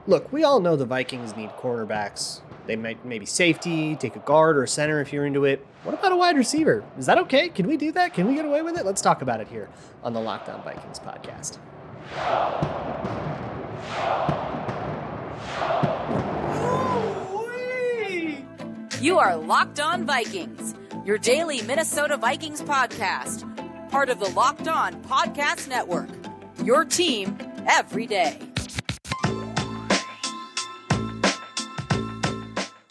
Look, we all know the Vikings need cornerbacks. They might maybe safety, take a guard or a center if you're into it. What about a wide receiver? Is that okay? Can we do that? Can we get away with it? Let's talk about it here on the Locked On Vikings podcast. You are Locked On Vikings, your daily Minnesota Vikings podcast, part of the Locked On Podcast Network, your team every day.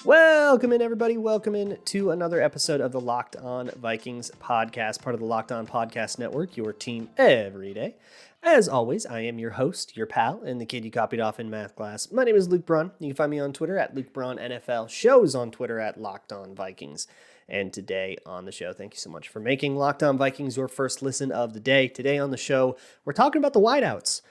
Welcome in, everybody. Welcome in to another episode of the Locked On Vikings podcast, part of the Locked On Podcast Network, your team every day. As always, I am your host, your pal, and the kid you copied off in math class. My name is Luke Braun. You can find me on Twitter at Luke Braun NFL, shows on Twitter at Locked On Vikings. And today on the show, thank you so much for making Locked On Vikings your first listen of the day. Today on the show, we're talking about the wideouts.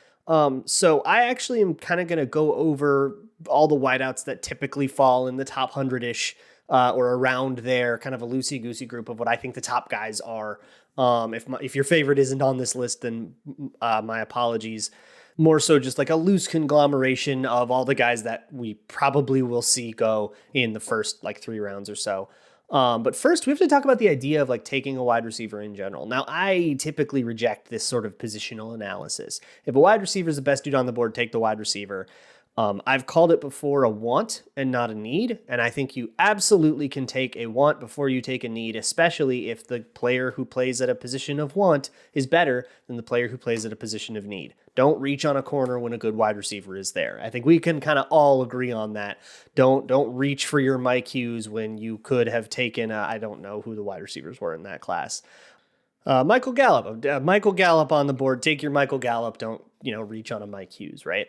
So I actually am kind of going to go over all the wideouts that typically fall in the top 100-ish or around there, kind of a loosey-goosey group of what I think the top guys are. If your favorite isn't on this list, then my apologies. More so just like a loose conglomeration of all the guys that we probably will see go in the first like 3 rounds or so. But first, we have to talk about the idea of like taking a wide receiver in general. Now, I typically reject this sort of positional analysis. If a wide receiver is the best dude on the board, take the wide receiver. I've called it before a want and not a need, and I think you absolutely can take a want before you take a need, especially if the player who plays at a position of want is better than the player who plays at a position of need. Don't reach on a corner when a good wide receiver is there. I think we can kind of all agree on that. Don't reach for your Mike Hughes when you could have taken, I don't know who the wide receivers were in that class. Michael Gallup. Michael Gallup on the board. Take your Michael Gallup. Don't, reach on a Mike Hughes, right?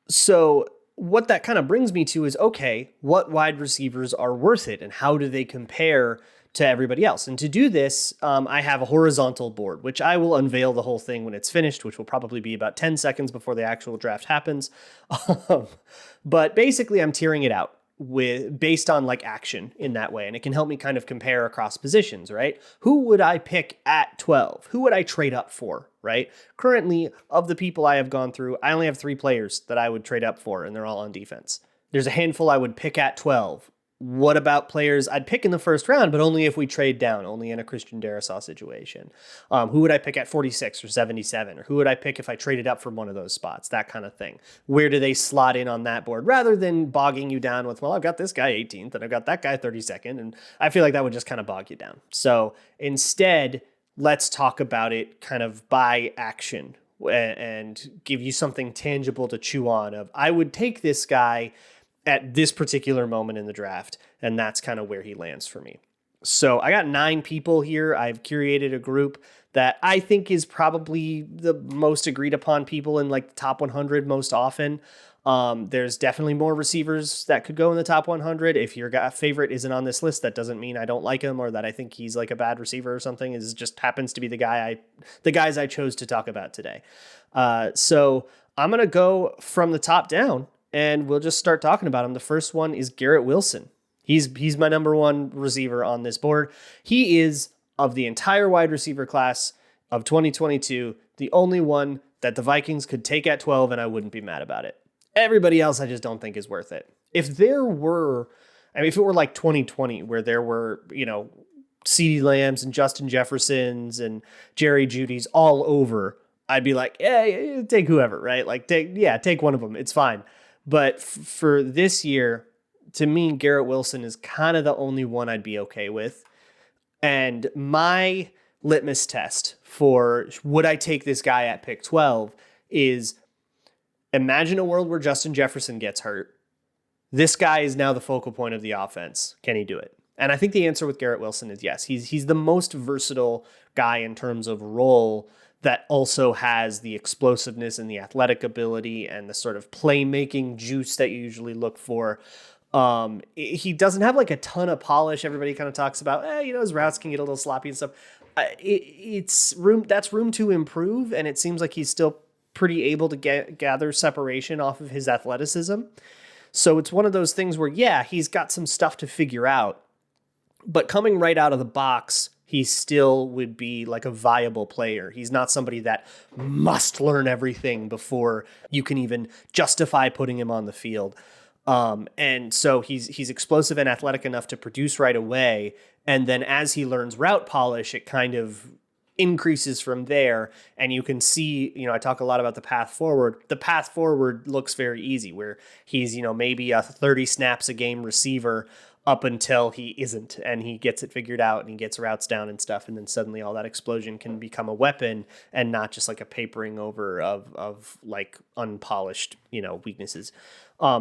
So what that kind of brings me to is, okay, what wide receivers are worth it and how do they compare to everybody else? And to do this, I have a horizontal board, which I will unveil the whole thing when it's finished, which will probably be about 10 seconds before the actual draft happens. But basically, I'm tiering it out based on like action in that way. And it can help me kind of compare across positions, right? Who would I pick at 12? Who would I trade up for, right? Currently, of the people I have gone through, I only have 3 players that I would trade up for, and they're all on defense. There's a handful I would pick at 12. What about players I'd pick in the first round, but only if we trade down, only in a Christian Darrisaw situation? Who would I pick at 46 or 77? Or who would I pick if I traded up from one of those spots? That kind of thing. Where do they slot in on that board? Rather than bogging you down with, well, I've got this guy 18th and I've got that guy 32nd. And I feel like that would just kind of bog you down. So instead, let's talk about it kind of by action and give you something tangible to chew on of, I would take this guy at this particular moment in the draft, and that's kind of where he lands for me. So I got 9 people here. I've curated a group that I think is probably the most agreed upon people in like the top 100 most often. There's definitely more receivers that could go in the top 100. If your favorite isn't on this list, that doesn't mean I don't like him or that I think he's like a bad receiver or something. It just happens to be the guys I chose to talk about today. So I'm going to go from the top down, and we'll just start talking about him. The first one is Garrett Wilson. He's my number 1 receiver on this board. He is, of the entire wide receiver class of 2022, the only one that the Vikings could take at 12, and I wouldn't be mad about it. Everybody else I just don't think is worth it. If it were like 2020, where there were, CeeDee Lambs and Justin Jeffersons and Jerry Jeudy's all over, I'd be like, yeah, take whoever, right? Like, take one of them. It's fine. But for this year, to me, Garrett Wilson is kind of the only one I'd be okay with. And my litmus test for would I take this guy at pick 12 is, imagine a world where Justin Jefferson gets hurt. This guy is now the focal point of the offense. Can he do it? And I think the answer with Garrett Wilson is yes. He's the most versatile guy in terms of role that also has the explosiveness and the athletic ability and the sort of playmaking juice that you usually look for. He doesn't have like a ton of polish. Everybody kind of talks about, his routes can get a little sloppy and stuff. That's room to improve. And it seems like he's still pretty able to gather separation off of his athleticism. So it's one of those things where, yeah, he's got some stuff to figure out, but coming right out of the box, he still would be like a viable player. He's not somebody that must learn everything before you can even justify putting him on the field. And so he's explosive and athletic enough to produce right away. And then as he learns route polish, it kind of increases from there. And you can see, I talk a lot about the path forward. The path forward looks very easy, where he's, maybe a 30 snaps a game receiver up until he isn't, and he gets it figured out and he gets routes down and stuff. And then suddenly all that explosion can become a weapon and not just like a papering over of like unpolished, weaknesses.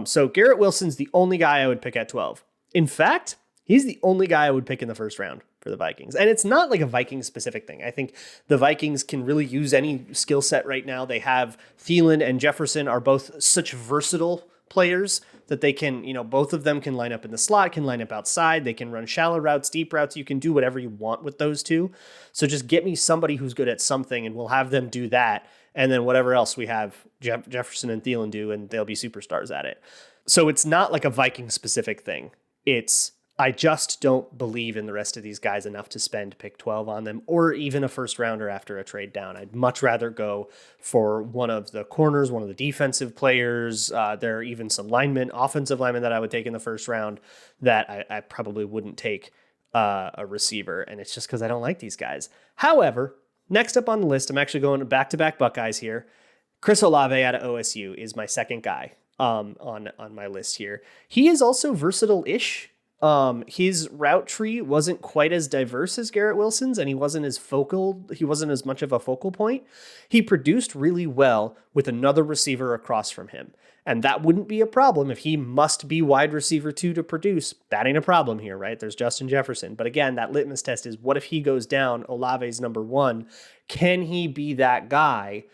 So Garrett Wilson's the only guy I would pick at 12. In fact, he's the only guy I would pick in the first round for the Vikings. And it's not like a Vikings specific thing. I think the Vikings can really use any skill set right now. They have Thielen and Jefferson are both such versatile players that they can, both of them can line up in the slot, can line up outside. They can run shallow routes, deep routes. You can do whatever you want with those two. So just get me somebody who's good at something and we'll have them do that. And then whatever else we have Jefferson and Thielen do, and they'll be superstars at it. So it's not like a Viking specific thing. I just don't believe in the rest of these guys enough to spend pick 12 on them, or even a first rounder after a trade down. I'd much rather go for one of the corners, one of the defensive players. There are even some offensive linemen that I would take in the first round that I probably wouldn't take a receiver. And it's just because I don't like these guys. However, next up on the list, I'm actually going back-to-back Buckeyes here. Chris Olave out of OSU is my second guy on my list here. He is also versatile-ish. His route tree wasn't quite as diverse as Garrett Wilson's, and he wasn't as much of a focal point. He produced really well with another receiver across from him. And that wouldn't be a problem if he must be wide receiver 2 to produce. That ain't a problem here, right? There's Justin Jefferson. But again, that litmus test is, what if he goes down? Olave's number 1. Can he be that guy?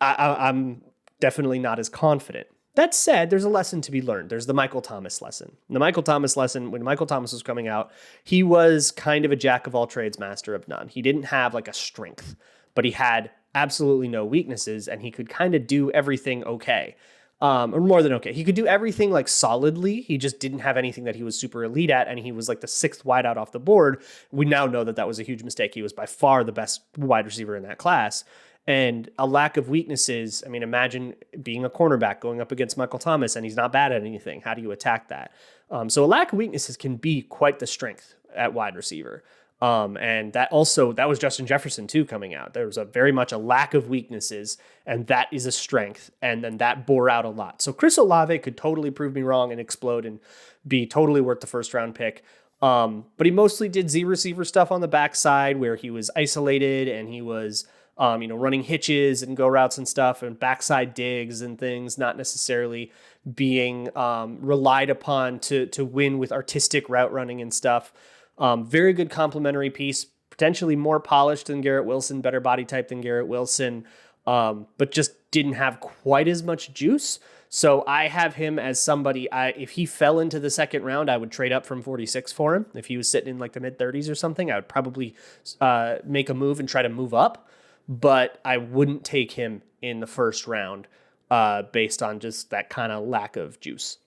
I'm definitely not as confident. That said, there's a lesson to be learned. There's the Michael Thomas lesson. The Michael Thomas lesson, when Michael Thomas was coming out, he was kind of a jack of all trades, master of none. He didn't have like a strength, but he had absolutely no weaknesses, and he could kind of do everything okay. Or more than okay. He could do everything like solidly. He just didn't have anything that he was super elite at, and he was like the 6th wideout off the board. We now know that was a huge mistake. He was by far the best wide receiver in that class. And a lack of weaknesses. I mean, imagine being a cornerback going up against Michael Thomas and he's not bad at anything. How do you attack that? So a lack of weaknesses can be quite the strength at wide receiver. And that was Justin Jefferson too coming out. There was very much a lack of weaknesses, and that is a strength. And then that bore out a lot. So Chris Olave could totally prove me wrong and explode and be totally worth the first round pick. But he mostly did Z receiver stuff on the backside where he was isolated and he was running hitches and go routes and stuff and backside digs and things, not necessarily being relied upon to win with artistic route running and stuff. Very good complementary piece, potentially more polished than Garrett Wilson, better body type than Garrett Wilson, but just didn't have quite as much juice. So I have him as somebody, if he fell into the second round, I would trade up from 46 for him. If he was sitting in like the mid 30s or something, I would probably make a move and try to move up. But I wouldn't take him in the first round based on just that kind of lack of juice.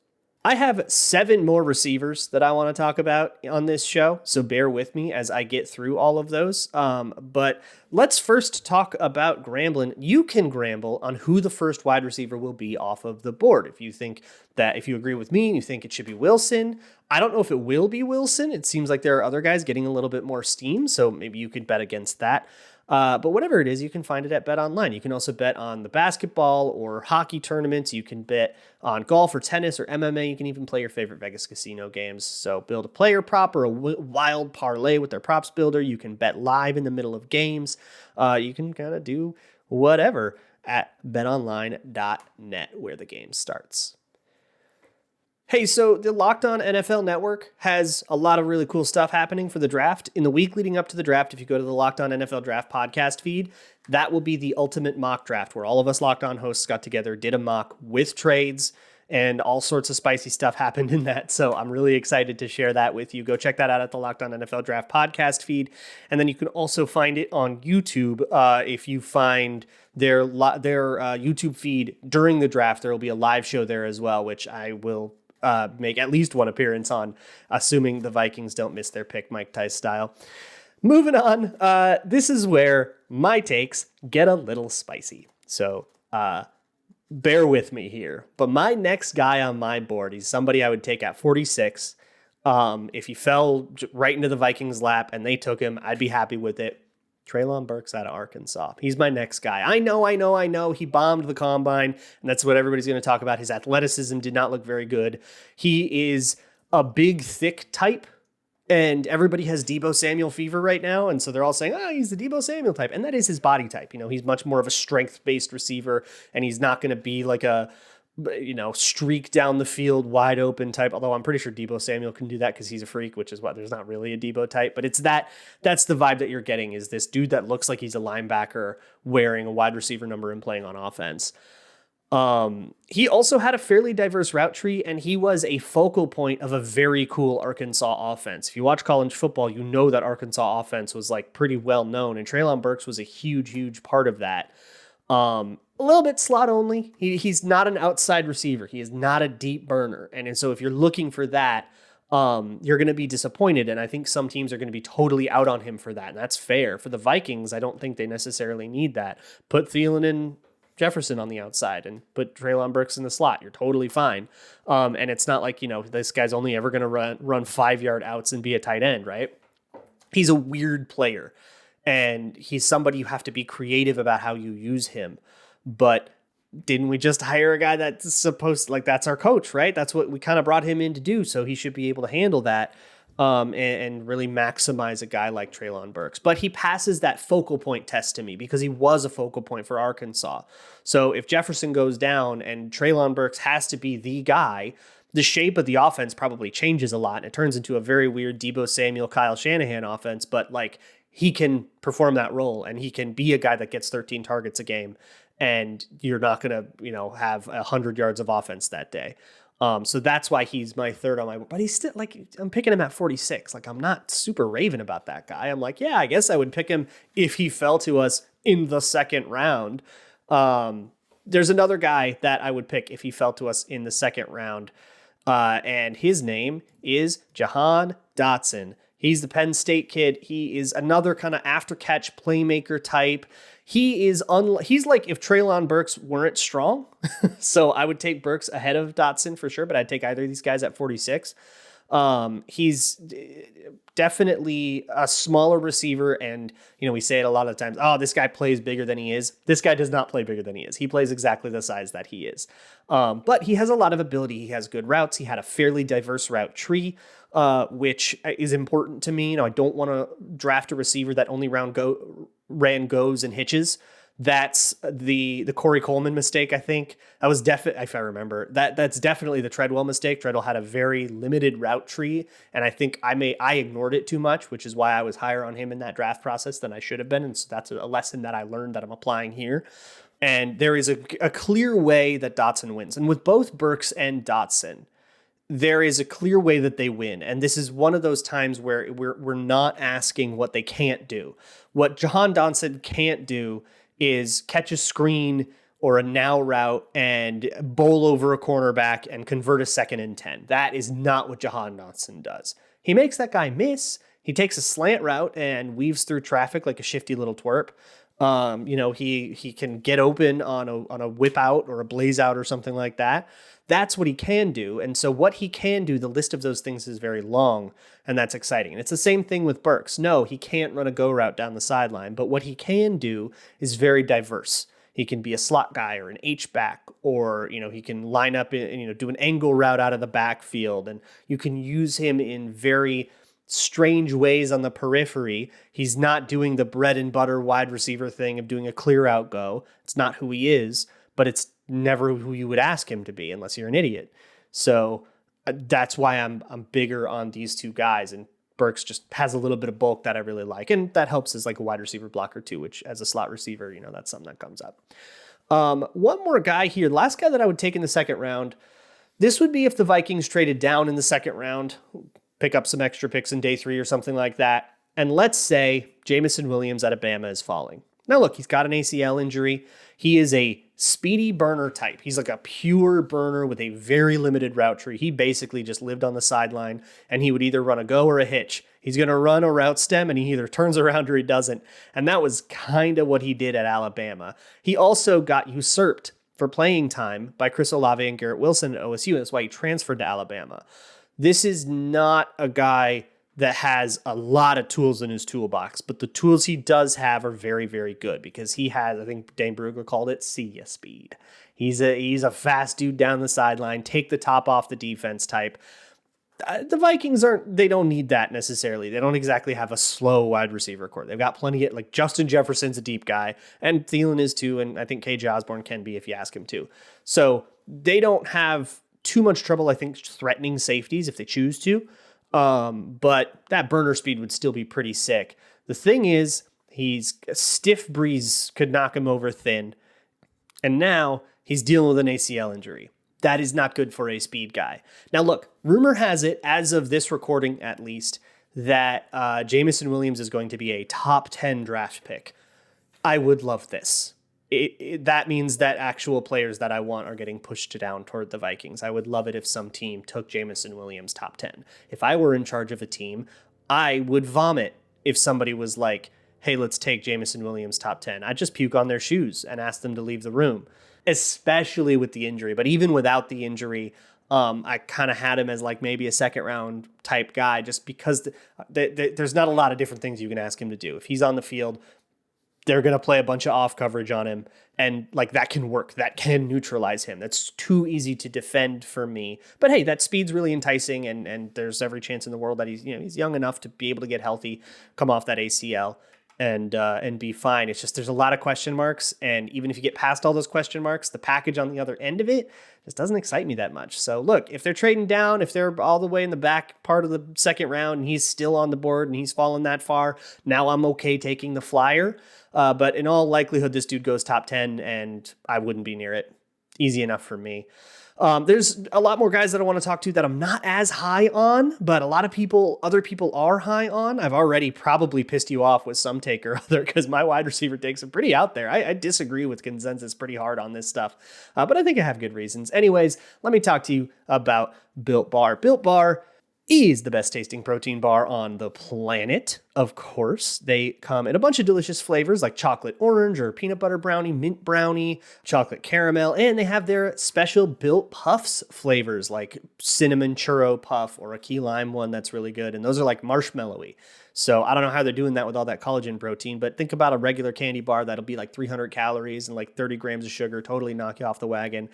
I have 7 more receivers that I want to talk about on this show, so bear with me as I get through all of those. But let's first talk about Grambling. You can Gramble on who the first wide receiver will be off of the board. If you agree with me and you think it should be Wilson, I don't know if it will be Wilson. It seems like there are other guys getting a little bit more steam, so maybe you could bet against that. But whatever it is, you can find it at Bet Online. You can also bet on the basketball or hockey tournaments. You can bet on golf or tennis or MMA. You can even play your favorite Vegas casino games. So build a player prop or a wild parlay with their props builder. You can bet live in the middle of games. You can kind of do whatever at betonline.net where the game starts. Hey, so the Locked On NFL Network has a lot of really cool stuff happening for the draft. In the week leading up to the draft, if you go to the Locked On NFL Draft podcast feed, that will be the ultimate mock draft where all of us Locked On hosts got together, did a mock with trades, and all sorts of spicy stuff happened in that. So I'm really excited to share that with you. Go check that out at the Locked On NFL Draft podcast feed. And then you can also find it on YouTube. If you find their YouTube feed during the draft, there will be a live show there as well, which I will make at least one appearance on, assuming the Vikings don't miss their pick, Mike Tice style. Moving on. This is where my takes get a little spicy. So bear with me here. But my next guy on my board, he's somebody I would take at 46. If he fell right into the Vikings' lap and they took him, I'd be happy with it. Treylon Burks out of Arkansas. He's my next guy. I know. He bombed the combine, and that's what everybody's going to talk about. His athleticism did not look very good. He is a big, thick type, and everybody has Deebo Samuel fever right now, and so they're all saying, oh, he's the Deebo Samuel type, and that is his body type. He's much more of a strength-based receiver, and he's not going to be like a streak down the field wide open type, although I'm pretty sure Deebo Samuel can do that because he's a freak, which is what there's not really a Deebo type, but it's that's the vibe that you're getting, is this dude that looks like he's a linebacker wearing a wide receiver number and playing on offense. He also had a fairly diverse route tree, and he was a focal point of a very cool Arkansas offense. If you watch college football, you know that Arkansas offense was like pretty well known, and Treylon Burks was a huge part of that. A little bit slot only. He's not an outside receiver. He is not a deep burner. And so if you're looking for that, you're going to be disappointed. And I think some teams are going to be totally out on him for that. And that's fair. For the Vikings, I don't think they necessarily need that. Put Thielen and Jefferson on the outside and put Treylon Burks in the slot. You're totally fine. And it's not like, this guy's only ever going to run 5-yard outs and be a tight end, right? He's a weird player. And he's somebody you have to be creative about how you use him. But didn't we just hire a guy that's supposed that's our coach, right? That's what we kind of brought him in to do. So he should be able to handle that and really maximize a guy like Treylon Burks. But he passes that focal point test to me because he was a focal point for Arkansas. So if Jefferson goes down and Treylon Burks has to be the guy, the shape of the offense probably changes a lot. And it turns into a very weird Deebo Samuel, Kyle Shanahan offense. But he can perform that role, and he can be a guy that gets 13 targets a game, and you're not going to, have 100 yards of offense that day. So that's why he's my third on my board. But he's still I'm picking him at 46. I'm not super raving about that guy. I'm yeah, I guess I would pick him if he fell to us in the second round. There's another guy that I would pick if he fell to us in the second round. And his name is Jahan Dotson. He's the Penn State kid. He is another kind of after-catch playmaker type. He's like if Treylon Burks weren't strong. So I would take Burks ahead of Dotson for sure, but I'd take either of these guys at 46. He's definitely a smaller receiver, and we say it a lot of times, oh, this guy plays bigger than he is. This guy does not play bigger than he is. He plays exactly the size that he is. But he has a lot of ability. He has good routes. He had a fairly diverse route tree, which is important to me. I don't want to draft a receiver that only ran goes and hitches. That's the Corey Coleman mistake, I think. That was definitely, if I remember, that's definitely the Treadwell mistake. Treadwell had a very limited route tree, and I think I ignored it too much, which is why I was higher on him in that draft process than I should have been. And so that's a lesson that I learned that I'm applying here. And there is a clear way that Dotson wins. And with both Burks and Dotson, there is a clear way that they win. And this is one of those times where we're not asking what they can't do. What Jahan Dotson can't do is catch a screen or a now route and bowl over a cornerback and convert a 2nd and 10. That is not what Jahan Dotson does. He makes that guy miss. He takes a slant route and weaves through traffic like a shifty little twerp. He can get open on a whip out or a blaze out or something like that. That's what he can do. And so what he can do, the list of those things is very long, and that's exciting. And it's the same thing with Burks. No, he can't run a go route down the sideline, but what he can do is very diverse. He can be a slot guy or an H-back, or, he can line up and, do an angle route out of the backfield, and you can use him in very strange ways on the periphery. He's not doing the bread and butter wide receiver thing of doing a clear out go. It's not who he is, but it's never who you would ask him to be unless you're an idiot. So that's why I'm bigger on these two guys. And Burks just has a little bit of bulk that I really like. And that helps as a wide receiver blocker too, which as a slot receiver, that's something that comes up. One more guy here. The last guy that I would take in the second round, this would be if the Vikings traded down in the second round, pick up some extra picks in day 3 or something like that. And let's say Jamison Williams out of Bama is falling. Now, look, he's got an ACL injury. He is a speedy burner type. He's like a pure burner with a very limited route tree. He basically just lived on the sideline, and he would either run a go or a hitch. He's going to run a route stem, and he either turns around or he doesn't. And that was kind of what he did at Alabama. He also got usurped for playing time by Chris Olave and Garrett Wilson at OSU. That's why he transferred to Alabama. This is not a guy that has a lot of tools in his toolbox, but the tools he does have are very, very good because he has, I think Dane Brugler called it, see-ya speed. He's a fast dude down the sideline, take the top off the defense type. The Vikings they don't need that necessarily. They don't exactly have a slow wide receiver core. They've got plenty of, like, Justin Jefferson's a deep guy, and Thielen is too, and I think KJ Osborne can be if you ask him to. So they don't have too much trouble, I think, threatening safeties if they choose to. But that burner speed would still be pretty sick. The thing is, he's a stiff breeze could knock him over thin. And now he's dealing with an ACL injury. That is not good for a speed guy. Now, look, rumor has it, as of this recording at least, that Jameson Williams is going to be a top 10 draft pick. I would love this. That means that actual players that I want are getting pushed down toward the Vikings. I would love it if some team took Jameson Williams top 10. If I were in charge of a team, I would vomit if somebody was like, hey, let's take Jameson Williams top 10. I'd just puke on their shoes and ask them to leave the room, especially with the injury. But even without the injury, I kind of had him as like maybe a second round type guy just because there's not a lot of different things you can ask him to do. If he's on the field, they're going to play a bunch of off coverage on him. And like that can work. That can neutralize him. That's too easy to defend for me. But hey, that speed's really enticing. And there's every chance in the world that he's young enough to be able to get healthy, come off that ACL and be fine. It's just, there's a lot of question marks. And even if you get past all those question marks, the package on the other end of it just doesn't excite me that much. So look, if they're trading down, if they're all the way in the back part of the second round and he's still on the board and he's fallen that far, now I'm okay taking the flyer. But in all likelihood, this dude goes top 10 and I wouldn't be near it. Easy enough for me. There's a lot more guys that I want to talk to that I'm not as high on, but a lot of other people are high on. I've already probably pissed you off with some take or other because my wide receiver takes are pretty out there. I disagree with consensus pretty hard on this stuff, but I think I have good reasons. Anyways, let me talk to you about Built Bar. Built Bar is the best tasting protein bar on the planet. Of course, they come in a bunch of delicious flavors like chocolate orange or peanut butter brownie, mint brownie, chocolate caramel, and they have their special Built Puffs flavors like cinnamon churro puff or a key lime one that's really good. And those are like marshmallowy. So I don't know how they're doing that with all that collagen protein, but think about a regular candy bar that'll be like 300 calories and like 30 grams of sugar, totally knock you off the wagon.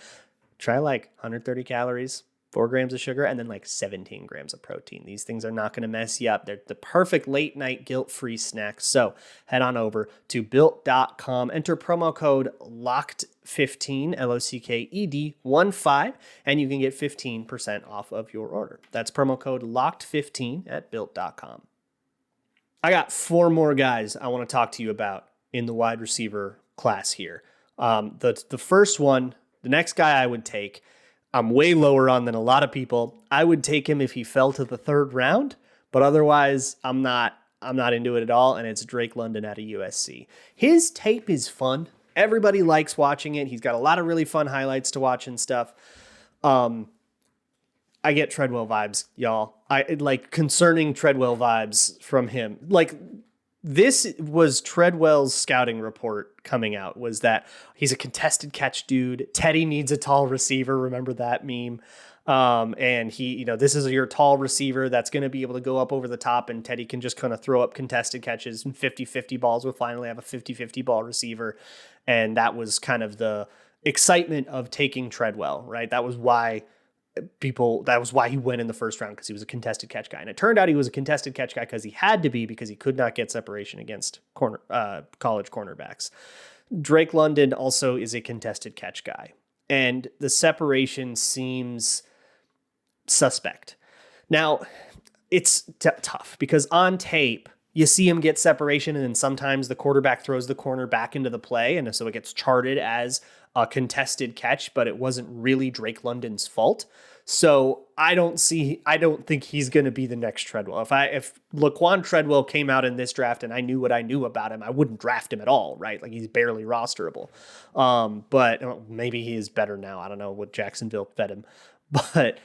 Try like 130 calories. 4 grams of sugar, and then like 17 grams of protein. These things are not going to mess you up. They're the perfect late night guilt-free snack. So head on over to built.com, enter promo code LOCKED15, LOCKED15, and you can get 15% off of your order. That's promo code LOCKED15 at built.com. I got 4 more guys I want to talk to you about in the wide receiver class here. The first one, the next guy I would take, I'm way lower on than a lot of people. I would take him if he fell to the 3rd round, but otherwise I'm not into it at all, and it's Drake London out of USC. His tape is fun. Everybody likes watching it. He's got a lot of really fun highlights to watch and stuff. I get Treadwell vibes, y'all. I like concerning Treadwell vibes from him. Like, this was Treadwell's scouting report coming out, was that he's a contested catch dude. Teddy needs a tall receiver. Remember that meme? And he, this is your tall receiver that's going to be able to go up over the top, and Teddy can just kind of throw up contested catches and 50-50 balls. We'll finally have a 50-50 ball receiver. And that was kind of the excitement of taking Treadwell, right? That was why he went in the 1st round, because he was a contested catch guy. And it turned out he was a contested catch guy because he had to be, because he could not get separation against college cornerbacks. Drake London also is a contested catch guy, and the separation seems suspect. Now, it's tough because on tape, you see him get separation, and then sometimes the quarterback throws the corner back into the play, and so it gets charted as a contested catch, but it wasn't really Drake London's fault. So I don't think he's going to be the next Treadwell. If Laquan Treadwell came out in this draft and I knew what I knew about him, I wouldn't draft him at all, right? Like, he's barely rosterable. But maybe he is better now. I don't know what Jacksonville fed him, but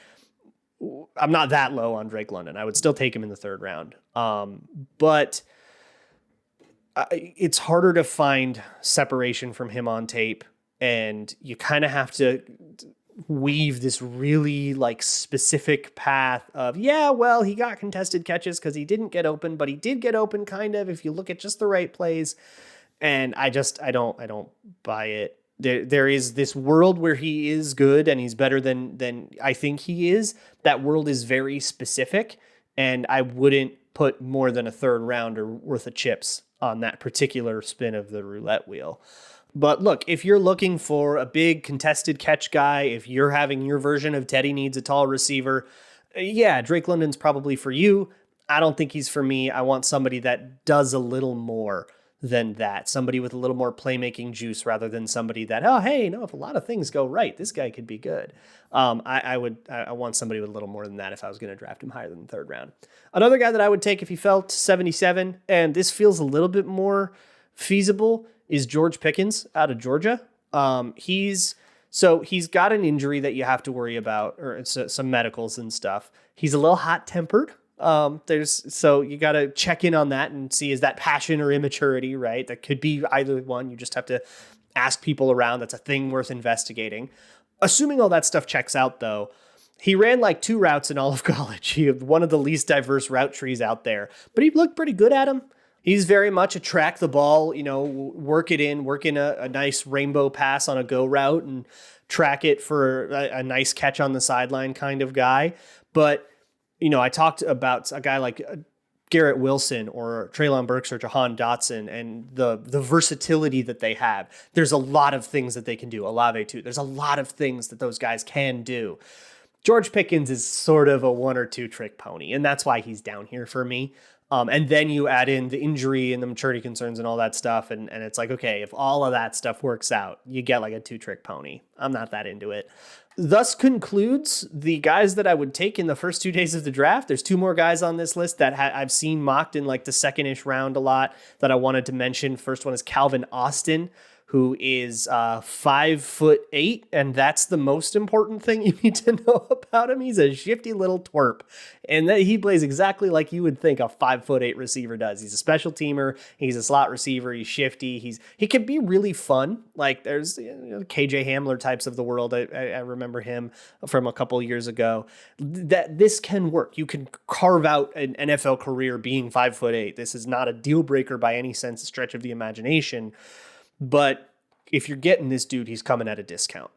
I'm not that low on Drake London. I would still take him in the third round. But it's harder to find separation from him on tape, and you kind of have to weave this really like specific path of, he got contested catches because he didn't get open, but he did get open kind of if you look at just the right plays. And I don't buy it. There is this world where he is good and he's better than I think he is. That world is very specific, and I wouldn't put more than a third rounder worth of chips on that particular spin of the roulette wheel. But look, if you're looking for a big contested catch guy, if you're having your version of Teddy needs a tall receiver, Drake London's probably for you. I don't think he's for me. I want somebody that does a little more than that. Somebody with a little more playmaking juice rather than somebody that, if a lot of things go right, this guy could be good. I want somebody with a little more than that if I was going to draft him higher than the third round. Another guy that I would take if he fell to 77, and this feels a little bit more feasible, is George Pickens out of Georgia. He's got an injury that you have to worry about, or some medicals and stuff. He's a little hot-tempered. So you got to check in on that and see, is that passion or immaturity, right? That could be either one. You just have to ask people around. That's a thing worth investigating. Assuming all that stuff checks out, though, he ran like 2 routes in all of college. He had one of the least diverse route trees out there, but he looked pretty good at him. He's very much a track the ball, work in a nice rainbow pass on a go route and track it for a nice catch on the sideline kind of guy. But, I talked about a guy like Garrett Wilson or Treylon Burks or Jahan Dotson and the versatility that they have. There's a lot of things that they can do. Olave too. There's a lot of things that those guys can do. George Pickens is sort of a 1 or 2 trick pony, and that's why he's down here for me. And then you add in the injury and the maturity concerns and all that stuff. And it's like, okay, if all of that stuff works out, you get like a 2-trick pony. I'm not that into it. Thus concludes the guys that I would take in the first 2 days of the draft. There's 2 more guys on this list that I've seen mocked in like the second-ish round a lot that I wanted to mention. First one is Calvin Austin, who is 5'8", and that's the most important thing you need to know about him. He's a shifty little twerp, and that he plays exactly like you would think a 5'8" receiver does. He's a special teamer. He's a slot receiver. He's shifty. He can be really fun. Like there's KJ Hamler types of the world. I remember him from a couple years ago. That this can work. You can carve out an NFL career being 5'8". This is not a deal breaker by any sense, a stretch of the imagination. But if you're getting this dude, he's coming at a discount.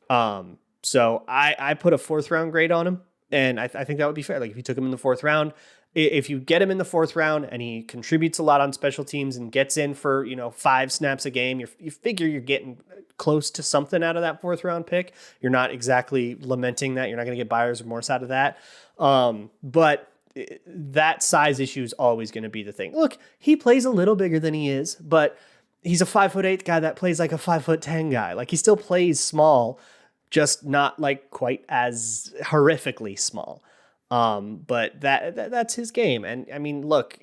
So I put a 4th round grade on him, and I think that would be fair. Like if you took him in the 4th round, if you get him in the 4th round and he contributes a lot on special teams and gets in for 5 snaps a game, you figure you're getting close to something out of that 4th round pick. You're not exactly lamenting that. You're not going to get buyer's remorse out of that. But that size issue is always going to be the thing. Look, he plays a little bigger than he is, but he's a 5'8" guy that plays like a 5'10" guy. Like he still plays small, just not like quite as horrifically small. But that's his game. And I mean, look,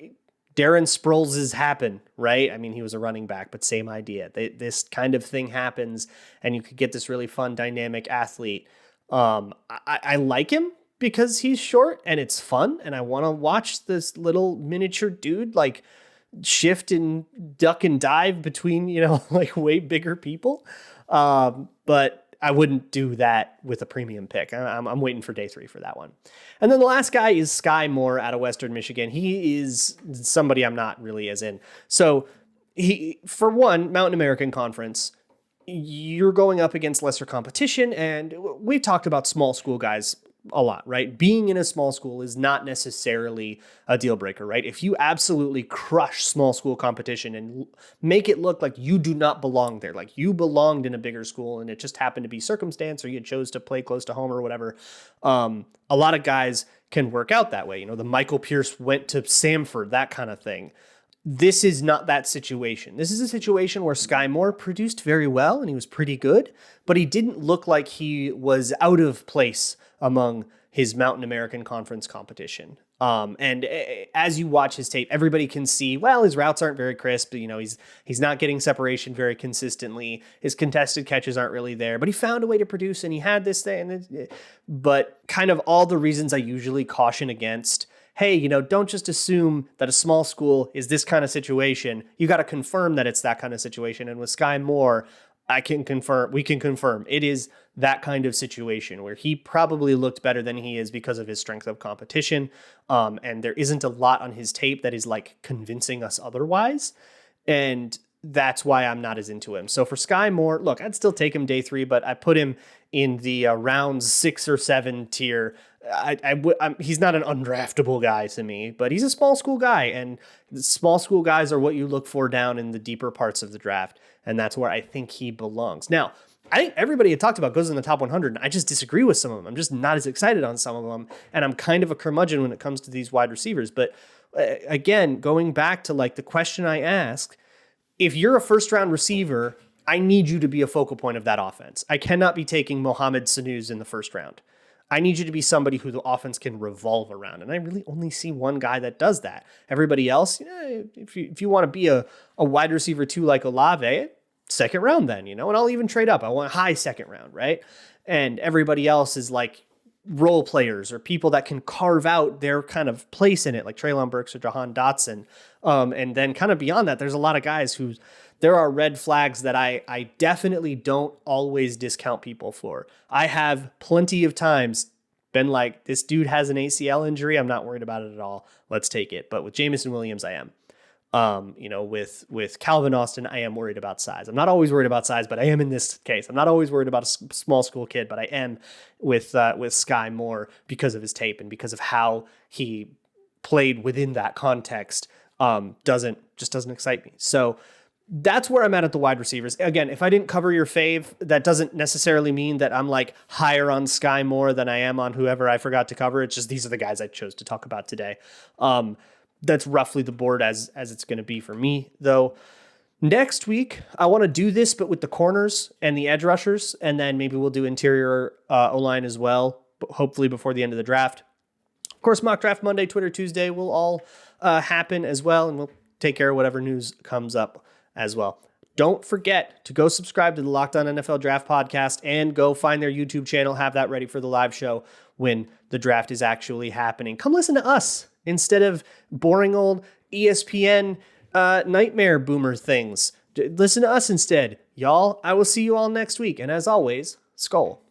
Darren Sproles has happened, right? I mean, he was a running back, but same idea. This kind of thing happens, and you could get this really fun, dynamic athlete. I like him because he's short and it's fun, and I want to watch this little miniature dude like shift and duck and dive between, like way bigger people. But I wouldn't do that with a premium pick. I'm waiting for day 3 for that one. And then the last guy is Skye Moore out of Western Michigan. He is somebody I'm not really as in. So he, for one, Mountain American Conference, you're going up against lesser competition. And we've talked about small school guys a lot, right? Being in a small school is not necessarily a deal breaker, right? If you absolutely crush small school competition and make it look like you do not belong there, like you belonged in a bigger school and it just happened to be circumstance or you chose to play close to home or whatever, a lot of guys can work out that way. The Michael Pierce went to Samford, that kind of thing. This is not that situation. This is a situation where Skye Moore produced very well and he was pretty good, but he didn't look like he was out of place among his Mountain American Conference competition. And as you watch his tape, everybody can see, well, his routes aren't very crisp. You know, he's not getting separation very consistently. His contested catches aren't really there, but he found a way to produce and he had this thing. But kind of all the reasons I usually caution against, hey, you know, don't just assume that a small school is this kind of situation. You got to confirm that it's that kind of situation. And with Skye Moore, we can confirm it is that kind of situation where he probably looked better than he is because of his strength of competition. And there isn't a lot on his tape that is like convincing us otherwise. And that's why I'm not as into him. So for Skye Moore, look, I'd still take him day 3, but I put him in the rounds 6 or 7 tier. He's not an undraftable guy to me, but he's a small school guy, and the small school guys are what you look for down in the deeper parts of the draft, and that's where I think he belongs. Now, I think everybody had talked about goes in the top 100, and I just disagree with some of them. I'm just not as excited on some of them, and I'm kind of a curmudgeon when it comes to these wide receivers. But again, going back to like the question I asked, if you're a first-round receiver, I need you to be a focal point of that offense. I cannot be taking Mohamed Sanu's in the first round. I need you to be somebody who the offense can revolve around. And I really only see one guy that does that. Everybody else, if you want to be a wide receiver 2 like Olave, second round then, and I'll even trade up. I want high second round, right? And everybody else is like role players or people that can carve out their kind of place in it, like Treylon Burks or Jalen Dotson. And then kind of beyond that, there's a lot of guys who there are red flags that I definitely don't always discount people for. I have plenty of times been like, this dude has an ACL injury. I'm not worried about it at all. Let's take it. But with Jameson Williams, I am. With Calvin Austin, I am worried about size. I'm not always worried about size, but I am in this case. I'm not always worried about a small school kid, but I am with Skye Moore because of his tape and because of how he played within that context. Doesn't excite me. So that's where I'm at the wide receivers. Again, if I didn't cover your fave, that doesn't necessarily mean that I'm like higher on Skye Moore than I am on whoever I forgot to cover. It's just these are the guys I chose to talk about today. That's roughly the board as it's going to be for me, though. Next week, I want to do this, but with the corners and the edge rushers, and then maybe we'll do interior O-line as well, but hopefully before the end of the draft. Of course, Mock Draft Monday, Twitter Tuesday will all happen as well, and we'll take care of whatever news comes up as well. Don't forget to go subscribe to the Locked On NFL Draft Podcast and go find their YouTube channel. Have that ready for the live show when the draft is actually happening. Come listen to us instead of boring old ESPN nightmare boomer things. Listen to us instead. Y'all, I will see you all next week. And as always, Skull.